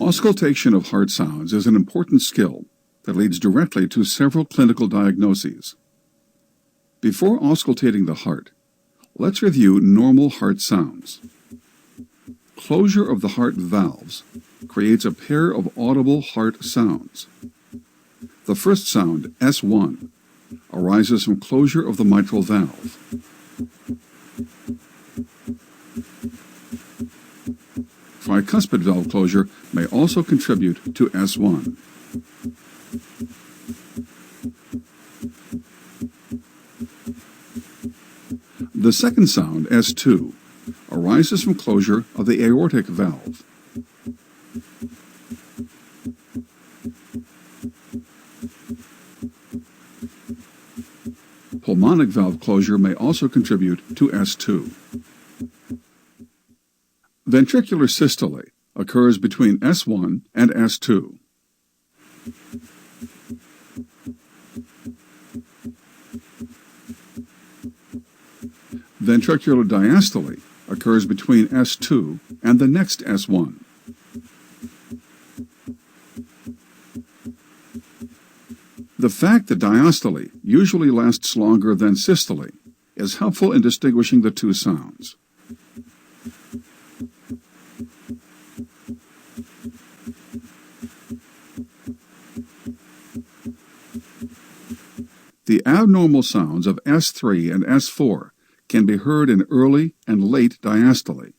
Auscultation of heart sounds is an important skill that leads directly to several clinical diagnoses. Before auscultating the heart, let's review normal heart sounds. Closure of the heart valves creates a pair of audible heart sounds. The first sound, S1, arises from closure of the mitral valve. Tricuspid valve closure may also contribute to S1. The second sound, S2, arises from closure of the aortic valve. Pulmonic valve closure may also contribute to S2. Ventricular systole occurs between S1 and S2. Ventricular diastole occurs between S2 and the next S1. The fact that diastole usually lasts longer than systole is helpful in distinguishing the two sounds. The abnormal sounds of S3 and S4 can be heard in early and late diastole.